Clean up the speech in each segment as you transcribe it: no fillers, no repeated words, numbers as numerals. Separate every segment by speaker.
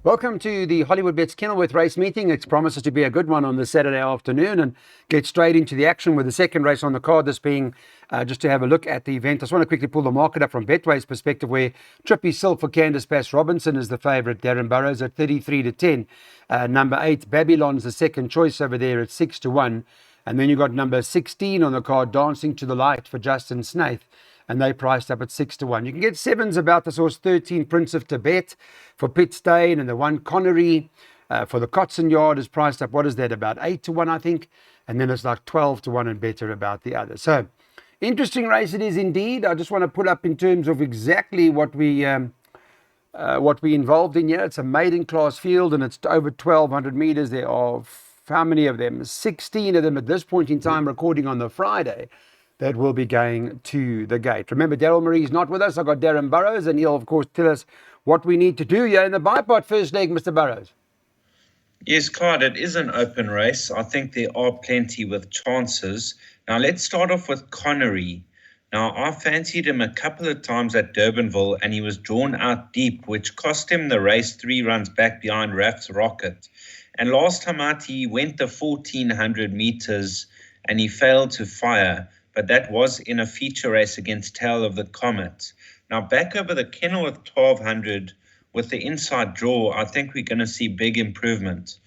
Speaker 1: Welcome to the Hollywood Bets Kenilworth race meeting. It promises to be a good one on this Saturday afternoon, and get straight into the action with the second race on the card, this being just to have a look at the event. I just want to quickly pull the market up from Betway's perspective, where Trippy Silk for Candice Bass Robinson is the favourite. Darren Burrows at 33 to 10. Number 8, Babylon's the second choice over there at 6 to 1. And then you've got number 16 on the card, Dancing to the Light for Justin Snaith, and they priced up at 6 to 1. You can get sevens about the horse 13, Prince of Tibet for Pit Stain, and the 1 Connery for the Cotson Yard is priced up, what is that, about 8 to 1, I think, and then it's like 12 to 1 and better about the other. So, interesting race it is indeed. I just want to put up in terms of exactly what we involved in here. It's a maiden class field, and it's over 1,200 meters. There are, how many of them? 16 of them at this point in time, recording on the Friday, that will be going to the gate. Remember, Daryl Marie's not with us. I've got Darren Burrows, and he'll, of course, tell us what we need to do here in the bipod first leg, Mr. Burrows.
Speaker 2: Yes, Clyde, it is an open race. I think there are plenty with chances. Now, let's start off with Connery. Now, I fancied him a couple of times at Durbanville, and he was drawn out deep, which cost him the race 3 runs back behind Raph's Rocket. And last time out, he went the 1,400 meters, and he failed to fire. But that was in a feature race against Tail of the Comet. Now, back over the Kenilworth 1,200 with the inside draw, I think we're going to see big improvement.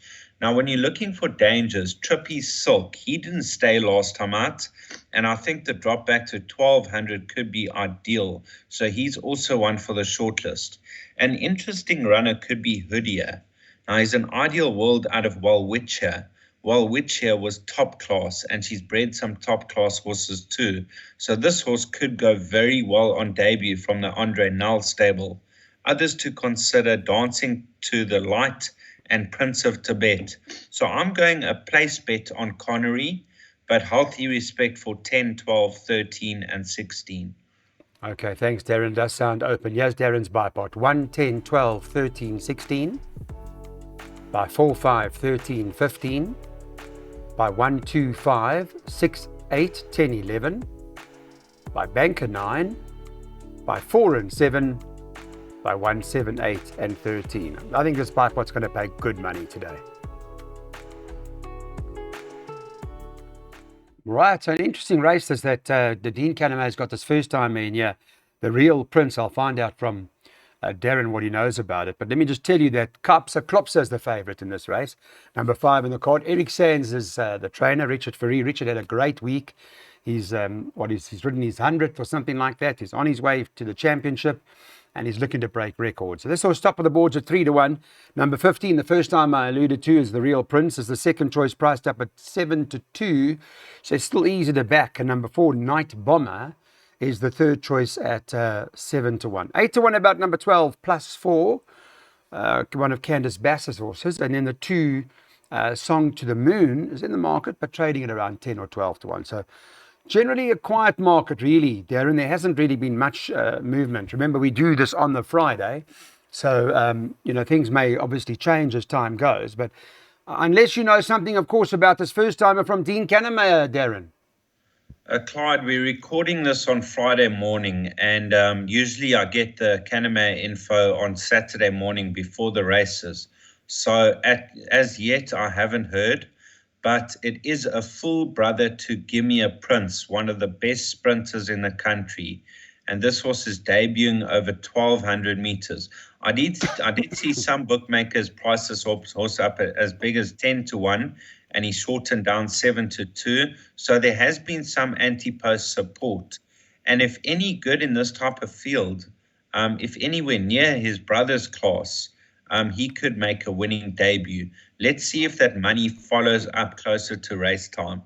Speaker 2: Now, when you're looking for dangers, Trippy Silk, he didn't stay last time out, and I think the drop back to 1,200 could be ideal. So he's also one for the shortlist. An interesting runner could be Hoodier. Now, he's an ideal world out of Walwitcher. Walwitcher was top class, and she's bred some top class horses too. So this horse could go very well on debut from the Andre Null stable. Others to consider, Dancing to the Light and Prince of Tibet. So I'm going a place bet on Connery, but healthy respect for 10, 12, 13 and 16.
Speaker 1: Okay, thanks, Darren. Does sound open. Here's Darren's bipod. 1, 10, 12, 13, 16. By 4, 5, 13, 15. By 1, 2, 5, 6, 8, 10, 11. By Banker 9. By 4 and 7. By 1, 7, 8 and 13. I think this bipod's going to pay good money today. Right, so an interesting race is that the Dean Canama's got this first time in here. The Real Prince, I'll find out from Darren what he knows about it. But let me just tell you that Klopsa is the favourite in this race. Number 5 in the card. Eric Sands is the trainer. Richard Ferry. Richard had a great week. He's ridden his 100th or something like that. He's on his way to the championship, and he's looking to break records. So this horse top of the boards at 3 to 1. Number 15, the first time I alluded to, is the Real Prince, is the second choice, priced up at 7 to 2. So it's still easy to back. And number 4, Night Bomber, is the third choice at 7 to 1. 8 to 1 about number 12, Plus 4, one of Candice Bass's horses. And then the 2, Song to the Moon, is in the market, but trading at around 10 or 12 to 1. So generally a quiet market, really, Darren. There hasn't really been much movement. Remember, we do this on the Friday. So, things may obviously change as time goes. But unless you know something, of course, about this first timer from Dean Canama, Darren.
Speaker 2: Clyde, we're recording this on Friday morning, and usually I get the Canama info on Saturday morning before the races. So as yet, I haven't heard, but it is a full brother to Guineas Prince, one of the best sprinters in the country. And this horse is debuting over 1,200 meters. I did see some bookmakers price this horse up as big as 10 to 1. And he shortened down 7 to 2. So there has been some anti-post support. And if any good in this type of field, if anywhere near his brother's class, he could make a winning debut. Let's see if that money follows up closer to race time.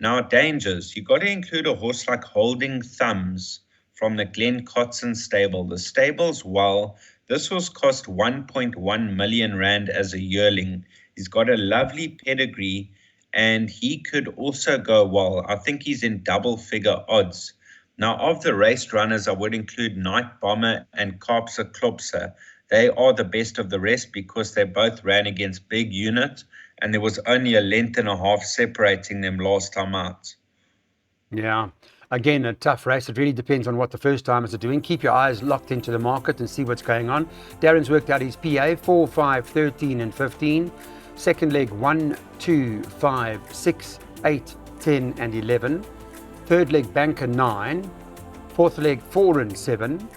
Speaker 2: Now, dangers. You've got to include a horse like Holding Thumbs from the Glen Cotson stable. The stable's well. This horse cost 1.1 million rand as a yearling. He's got a lovely pedigree, and he could also go well. I think he's in double-figure odds. Now, of the race runners, I would include Night Bomber and Kaapse Klopse. They are the best of the rest because they both ran against big unit, and there was only a length and a half separating them last time out.
Speaker 1: Yeah. Again, a tough race. It really depends on what the first timers are doing. Keep your eyes locked into the market and see what's going on. Darren's worked out his PA 4, 5, 13, and 15. Second leg 1, 2, 5, 6, 8, 10, and 11. Third leg banker 9. Fourth leg 4 and 7.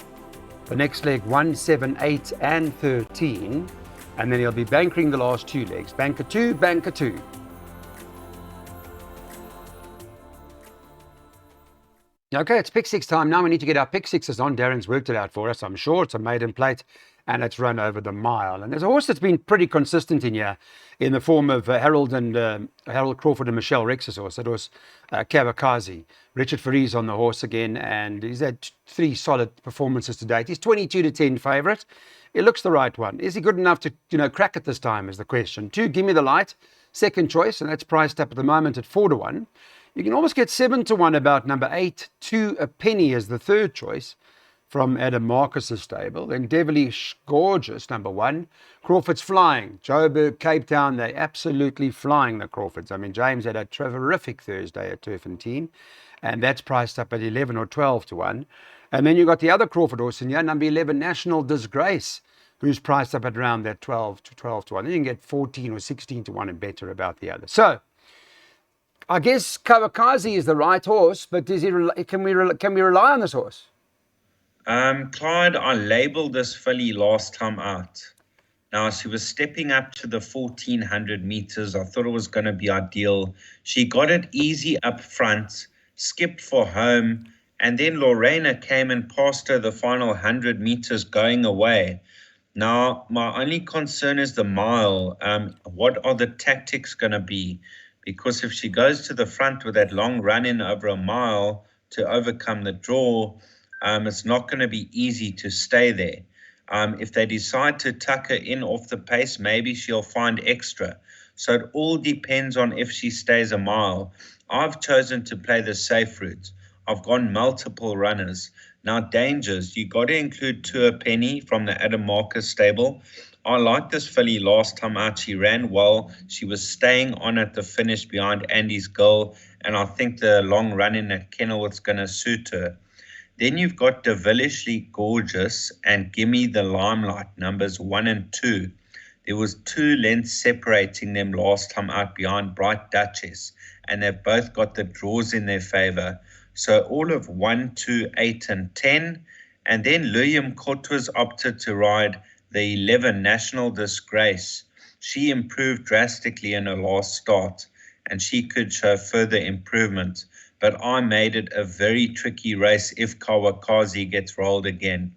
Speaker 1: The next leg 1, 7, 8, and 13. And then he'll be bankering the last 2 legs. Banker 2, banker 2. Okay, it's pick 6 time now. We need to get our pick 6s on. Darren's worked it out for us, I'm sure. It's a maiden plate and it's run over the mile. And there's a horse that's been pretty consistent in here in the form of Harold Crawford and Michelle Rex's horse. That was Kawakazi. Richard Faree's on the horse again, and he's had 3 solid performances to date. He's 22-10 favourite. It looks the right one. Is he good enough to, crack it this time is the question. 2, Give Me the Light, second choice, and that's priced up at the moment at 4-1. You can almost get 7-1 about number 8, 2 a penny as the third choice from Adam Marcus's stable. Then Devilish Gorgeous, number 1. Crawford's flying. Joburg, Cape Town, they're absolutely flying, the Crawfords. I mean, James had a terrific Thursday at Turfentine, and that's priced up at 11 or 12-1. And then you've got the other Crawford horse in here, number 11, National Disgrace, who's priced up at around that 12-1. Then you can get 14 or 16-1 and better about the other. So, I guess Kawakazi is the right horse, but can we rely on this horse?
Speaker 2: Clyde, I labelled this filly last time out. Now, she was stepping up to the 1400 meters. I thought it was going to be ideal. She got it easy up front, skipped for home, and then Lorena came and passed her the final 100 meters going away. Now, my only concern is the mile. What are the tactics going to be? Because if she goes to the front with that long run-in over a mile to overcome the draw, it's not going to be easy to stay there. If they decide to tuck her in off the pace, maybe she'll find extra. So it all depends on if she stays a mile. I've chosen to play the safe route. I've gone multiple runners. Now, dangers, you got to include 2 a penny from the Adam Marcus stable. I liked this filly last time out. She ran well. She was staying on at the finish behind Andy's goal, and I think the long run in at Kenilworth's going to suit her. Then you've got Devilishly Gorgeous and Gimme the Limelight, numbers 1 and 2. There was 2 lengths separating them last time out behind Bright Duchess, and they've both got the draws in their favour. So all of 1, 2, 8, and 10. And then William Kotwas opted to ride the 11 National Disgrace. She improved drastically in her last start, and she could show further improvement. But I made it a very tricky race if Kawakazi gets rolled again.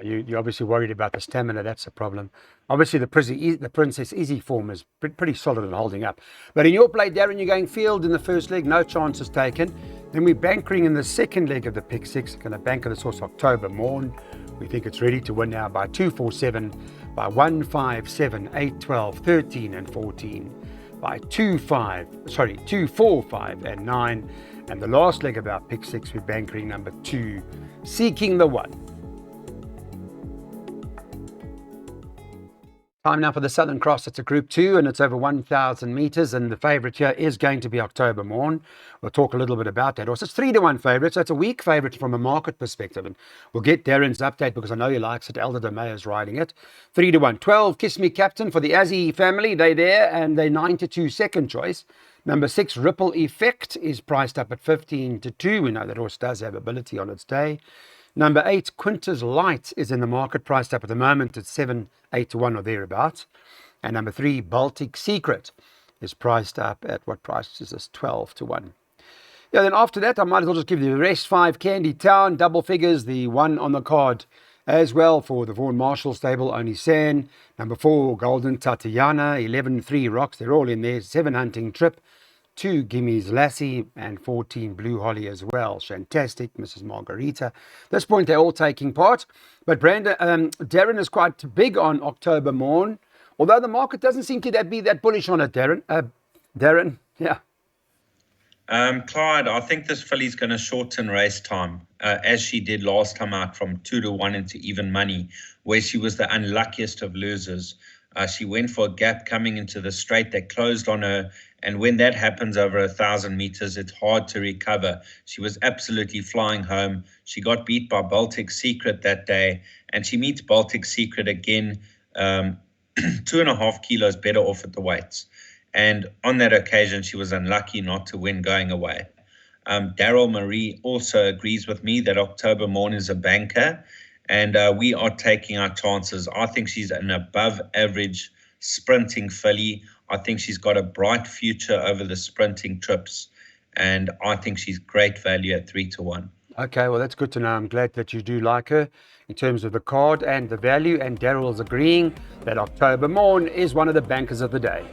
Speaker 1: You're obviously worried about the stamina. That's a problem. Obviously, the Princess Easy form is pretty solid and holding up. But in your play, Darren, you're going field in the first leg. No chances taken. Then we're bankering in the second leg of the pick 6. Going to banker this horse October Morn. We think it's ready to win now by 2, 4, 7, by 1, 5, 7, 8, 12, 13, and 14, by 2, 4, 5, and 9. And the last leg of our pick 6, we're bankering number 2, Seeking the One. Time now for the Southern Cross. It's a Group 2 and it's over 1,000 metres, and the favourite here is going to be October Morn. We'll talk a little bit about that horse. It's 3-1 favourite, so it's a weak favourite from a market perspective, and we'll get Darren's update because I know he likes it. Elder Mayor's riding it. 3-1. 12, Kiss Me Captain for the Azzy family. They're there and they're 9-2 second choice. Number 6, Ripple Effect, is priced up at 15-2. We know that horse does have ability on its day. Number 8, Quintus Light, is in the market, priced up at the moment at 7-8-1 or thereabouts. And number 3, Baltic Secret, is priced up at, what price is this? 12-1. Yeah, then after that, I might as well just give you the rest. 5, Candy Town, double figures, the one on the card as well for the Vaughan Marshall stable, Only San. Number 4, Golden Tatiana, 11, 3 Rocks, they're all in there. 7, Hunting Trip, 2, Gimmy's Lassie, and 14, Blue Holly as well. Fantastic, Mrs. Margarita. At this point, they're all taking part. But Darren is quite big on October Morn, although the market doesn't seem to be that bullish on it, Darren, yeah.
Speaker 2: Clyde, I think this filly's going to shorten race time, as she did last time out from 2-1 into even money, where she was the unluckiest of losers. She went for a gap coming into the straight. They closed on her. And when that happens over 1,000 meters, it's hard to recover. She was absolutely flying home. She got beat by Baltic Secret that day. And she meets Baltic Secret again, 2.5 kilos better off at the weights. And on that occasion, she was unlucky not to win going away. Daryl Marie also agrees with me that October Morn is a banker, and we are taking our chances. I think she's an above average sprinting filly. I think she's got a bright future over the sprinting trips, and I think she's great value at 3-1.
Speaker 1: Okay, well, that's good to know. I'm glad that you do like her in terms of the card and the value, and Daryl's agreeing that October Morn is one of the bankers of the day.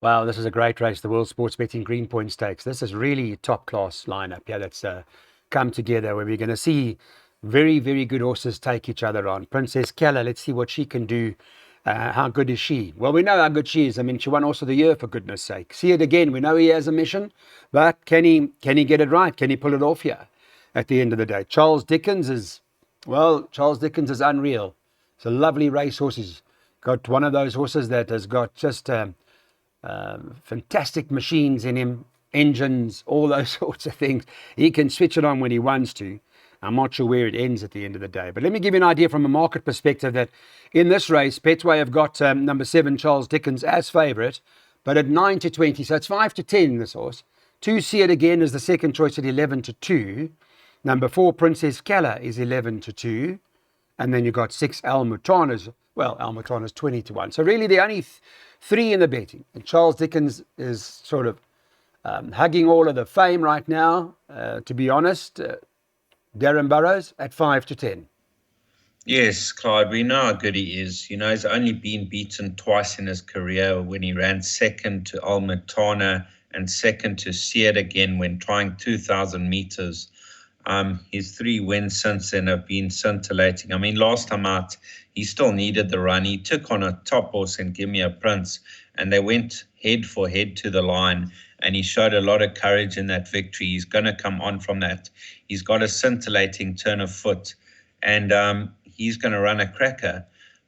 Speaker 1: Wow, this is a great race, the World Sports Betting Greenpoint Stakes. This is really top class lineup. Yeah, that's come together where we're going to see very, very good horses take each other on. Princess Keller, let's see what she can do. How good is she? Well, we know how good she is. I mean, she won Horse of the Year, for goodness sake. See it again. We know he has a mission, but can he get it right? Can he pull it off here at the end of the day? Charles Dickens is unreal. It's a lovely racehorse. He's got one of those horses that has got just fantastic machines in him, engines, all those sorts of things. He can switch it on when he wants to. I'm not sure where it ends at the end of the day. But let me give you an idea from a market perspective that in this race, Betway have got number 7, Charles Dickens, as favourite, but at 9-20. So it's 5-10, this horse. 2, See It Again, is the second choice at 11-2. Number 4, Princess Keller, is 11-2. And then you've got 6, Al Mutana's. Well, Al Mutana's 20-1. So really the only 3 in the betting. And Charles Dickens is sort of hugging all of the fame right now, to be honest. Darren Burrows at 5-10.
Speaker 2: Yes, Clyde, we know how good he is. You know, he's only been beaten twice in his career when he ran second to Almatana and second to See It Again when trying 2,000 meters. His 3 wins since then have been scintillating. I mean, last time out, he still needed the run. He took on a top horse in Give Me a Prince, and they went head for head to the line, and he showed a lot of courage in that victory. He's going to come on from that. He's got a scintillating turn of foot, and he's going to run a cracker.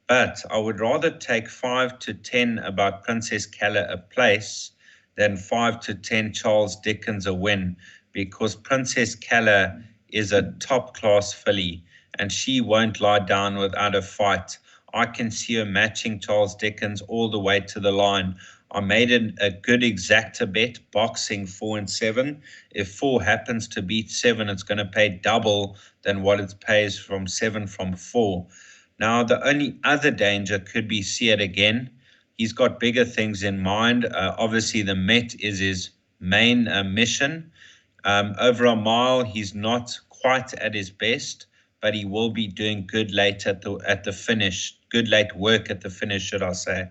Speaker 2: But I would rather take 5-10 about Princess Keller a place than 5-10 Charles Dickens a win, because Princess Keller is a top-class filly, and she won't lie down without a fight. I can see her matching Charles Dickens all the way to the line. I made a good exacta bet, boxing 4 and 7. If 4 happens to beat 7, it's going to pay double than what it pays from 7 from 4. Now, the only other danger could be See It Again. He's got bigger things in mind. Obviously, the Met is his main mission. Over a mile, he's not quite at his best, but he will be doing good late at the finish, good late work at the finish, should I say.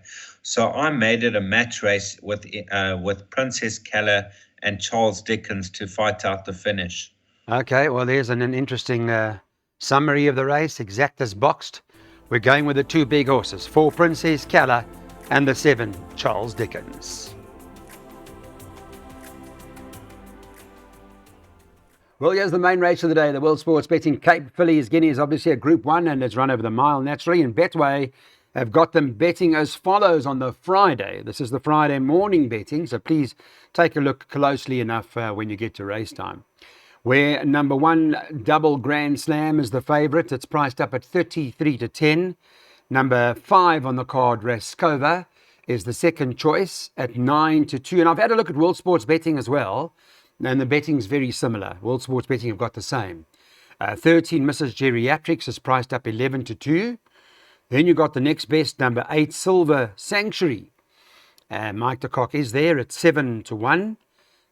Speaker 2: So I made it a match race with Princess Keller and Charles Dickens to fight out the finish.
Speaker 1: Okay, well, there's an interesting summary of the race, exact as boxed. We're going with the 2 big horses, 4, Princess Keller, and the 7, Charles Dickens. Well, here's the main race of the day, the World Sports Betting Cape Fillies. Guineas, obviously a Group 1, and it's run over the mile naturally. And Betway have got them betting as follows on the Friday. This is the Friday morning betting, so please take a look closely enough when you get to race time. Where number 1, Double Grand Slam, is the favourite. It's priced up at 33-10. Number 5 on the card, Raskova, is the second choice at 9-2. And I've had a look at World Sports Betting as well, and the betting's very similar. World Sports Betting have got the same. 13, Mrs. Geriatrics, is priced up 11-2. Then you got the next best, number 8, Silver Sanctuary. Mike de Kock is there at 7-1.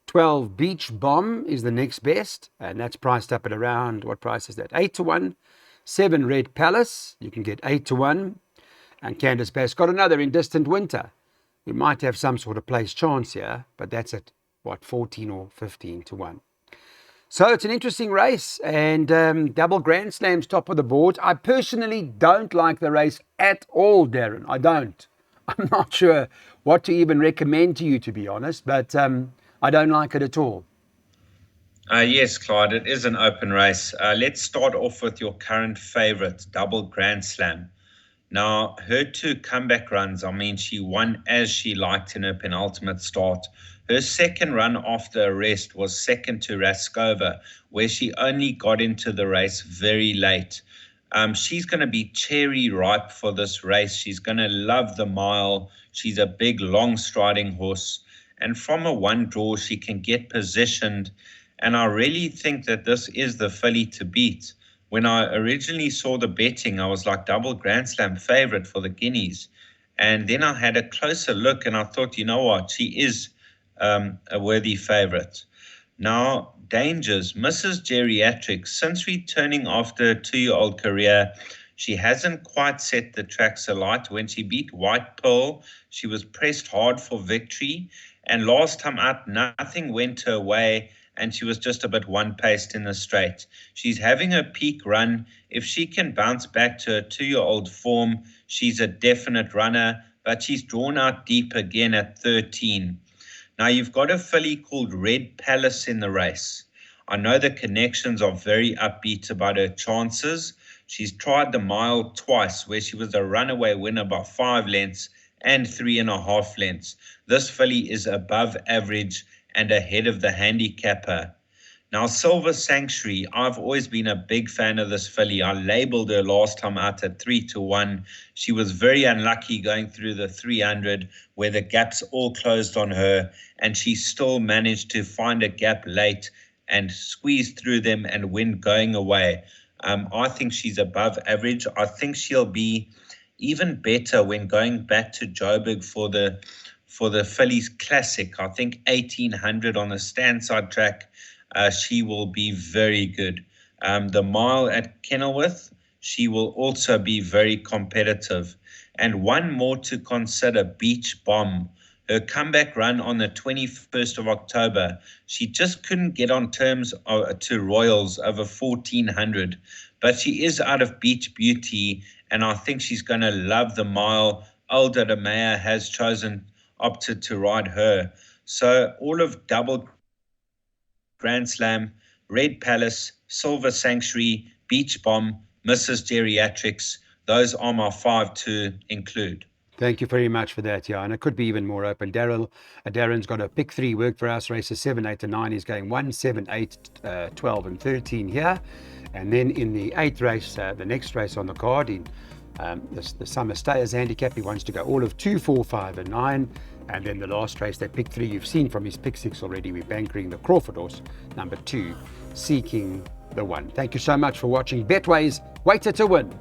Speaker 1: 12, Beach Bomb, is the next best, and that's priced up at around, what price is that? 8-1. 7, Red Palace, you can get 8-1. And Candice Bass got another in Distant Winter. We might have some sort of place chance here, but that's at, 14 or 15-1. So it's an interesting race, and Double Grand Slam's top of the board. I personally don't like the race at all, Darren. I don't. I'm not sure what to even recommend to you, to be honest, but I don't like it at all.
Speaker 2: Yes, Clyde, it is an open race. Let's start off with your current favorite, Double Grand Slam. Now, her two comeback runs, I mean, she won as she liked in her penultimate start. Her second run after a rest was second to Raskova, where she only got into the race very late. She's going to be cherry ripe for this race. She's going to love the mile. She's a big, long striding horse. And from a one draw, she can get positioned. And I really think that this is the filly to beat. When I originally saw the betting, I was like double Grand Slam favorite for the Guineas. And then I had a closer look and I thought, you know what, she is a worthy favorite. Now, dangers. Mrs. Geriatrics, since returning after a 2-year-old career, she hasn't quite set the tracks alight. When she beat White Pearl, she was pressed hard for victory. And last time out, nothing went her way and she was just a bit one-paced in the straight. She's having her peak run. If she can bounce back to her 2-year-old form, she's a definite runner, but she's drawn out deep again at 13. Now, you've got a filly called Red Palace in the race. I know the connections are very upbeat about her chances. She's tried the mile twice, where she was a runaway winner by 5 lengths and 3.5 lengths. This filly is above average and ahead of the handicapper. Now, Silver Sanctuary, I've always been a big fan of this filly. I labeled her last time out at 3-1. She was very unlucky going through the 300 where the gaps all closed on her, and she still managed to find a gap late and squeeze through them and win going away. I think she's above average. I think she'll be even better when going back to Joburg for the Fillies Classic. I think 1800 on the standside track. She will be very good. The mile at Kenilworth, she will also be very competitive. And one more to consider, Beach Bomb. Her comeback run on the 21st of October, she just couldn't get on terms to Royals over 1400. But she is out of Beach Beauty, and I think she's going to love the mile. Alda de Meyer has opted to ride her. So all of Double Grand Slam, Red Palace, Silver Sanctuary, Beach Bomb, Mrs. Geriatrics, those are my 5 to include.
Speaker 1: Thank you very much for that, yeah. And it could be even more open. Darren's got a pick 3 work for us, races 7, 8, and 9. He's going 1, 7, 8, 12, and 13 here. And then in the 8th race, the next race on the card, in the Summer Stayers handicap, he wants to go all of 2, 4, 5, and 9. And then the last race, that pick 3, you've seen from his pick 6 already. We're bankering the Crawford horse, number 2, Seeking the One. Thank you so much for watching Betway's Waiter to Win.